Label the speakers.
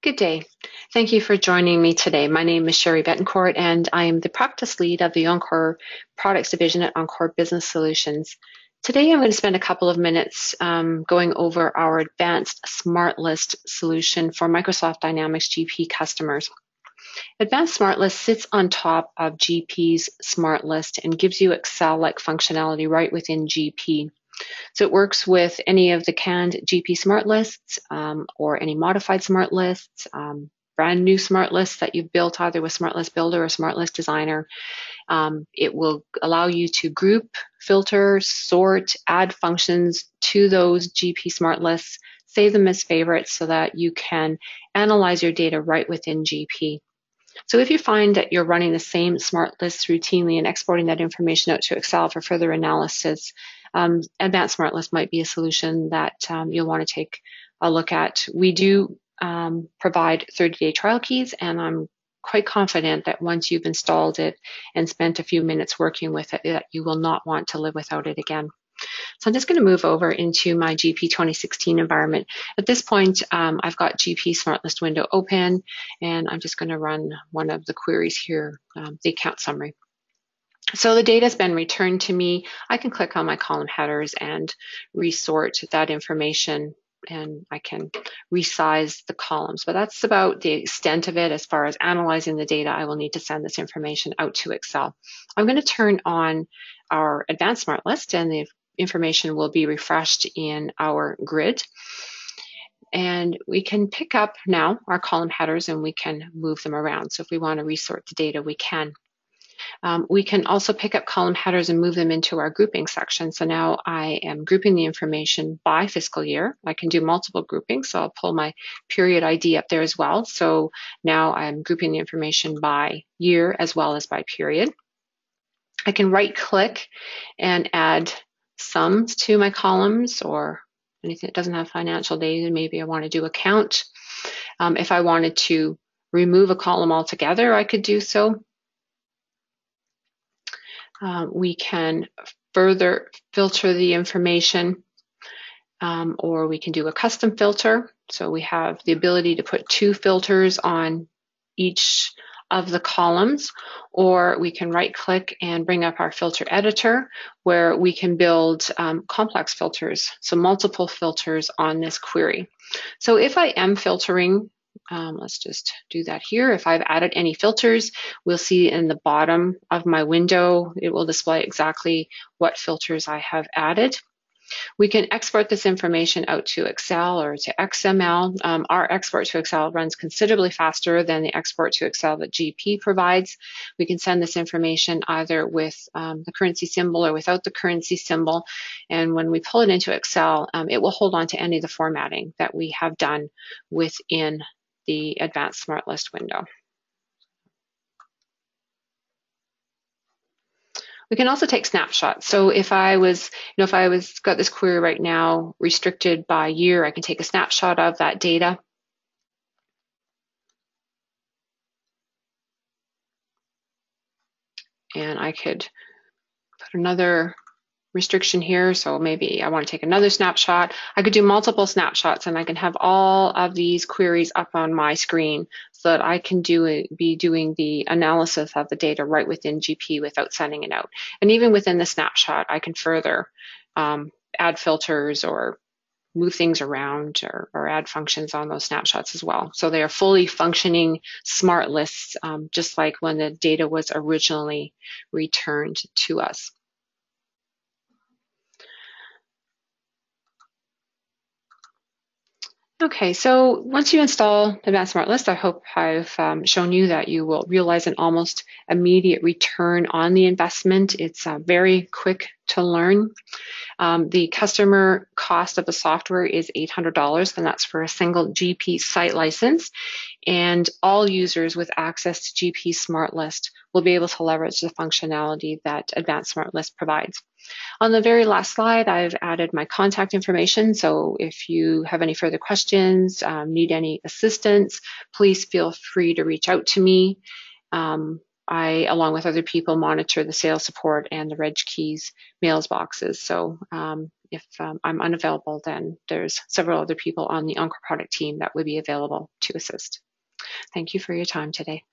Speaker 1: Good day. Thank you for joining me today. My name is Sherry Betancourt, and I am the practice lead of the Encore Products Division at Encore Business Solutions. Today, I'm going to spend a couple of minutes going over our advanced SmartList solution for Microsoft Dynamics GP customers. Advanced SmartList sits on top of GP's SmartList and gives you Excel-like functionality right within GP. So it works with any of the canned GP smart lists or any modified smart lists, brand new smart lists that you've built either with SmartList Builder or SmartList Designer. It will allow you to group, filter, sort, add functions to those GP smart lists, save them as favorites so that you can analyze your data right within GP. So if you find that you're running the same smart lists routinely and exporting that information out to Excel for further analysis, Advanced SmartList might be a solution that you'll want to take a look at. We do provide 30-day trial keys, and I'm quite confident that once you've installed it and spent a few minutes working with it, that you will not want to live without it again. So I'm just going to move over into my GP 2016 environment. At this point, I've got GP SmartList window open, and I'm just going to run one of the queries here, the account summary. So the data has been returned to me. I can click on my column headers and resort that information, and I can resize the columns. But that's about the extent of it. As far as analyzing the data, I will need to send this information out to Excel. I'm going to turn on our advanced smart list, and the information will be refreshed in our grid. And we can pick up now our column headers, and we can move them around. So if we want to resort the data, we can. We can also pick up column headers and move them into our grouping section. So now I am grouping the information by fiscal year. I can do multiple groupings, so I'll pull my period ID up there as well. So now I'm grouping the information by year as well as by period. I can right-click and add sums to my columns, or anything that doesn't have financial data. Maybe I want to do account. If I wanted to remove a column altogether, I could do so. We can further filter the information, or we can do a custom filter. So we have the ability to put 2 filters on each of the columns, or we can right-click and bring up our filter editor, where we can build complex filters, so multiple filters on this query. So if I am filtering, let's just do that here. If I've added any filters, we'll see in the bottom of my window, it will display exactly what filters I have added. We can export this information out to Excel or to XML. Our export to Excel runs considerably faster than the export to Excel that GP provides. We can send this information either with the currency symbol or without the currency symbol. And when we pull it into Excel, it will hold on to any of the formatting that we have done within the advanced SmartList window. We can also take snapshots. So if I was, got this query right now restricted by year, I can take a snapshot of that data. And I could put another restriction here. So maybe I want to take another snapshot. I could do multiple snapshots, and I can have all of these queries up on my screen so that I can be doing the analysis of the data right within GP without sending it out. And even within the snapshot, I can further add filters or move things around or add functions on those snapshots as well. So they are fully functioning smart lists, just like when the data was originally returned to us. Okay, so once you install Advanced SmartList, I hope I've shown you that you will realize an almost immediate return on the investment. It's very quick to learn. The customer cost of the software is $800, and that's for a single GP site license. And all users with access to GP SmartList will be able to leverage the functionality that Advanced SmartList provides. On the very last slide, I've added my contact information. So if you have any further questions, need any assistance, please feel free to reach out to me. I, along with other people, monitor the sales support and the Reg Keys mails boxes. So if I'm unavailable, then there's several other people on the Encore product team that would be available to assist. Thank you for your time today.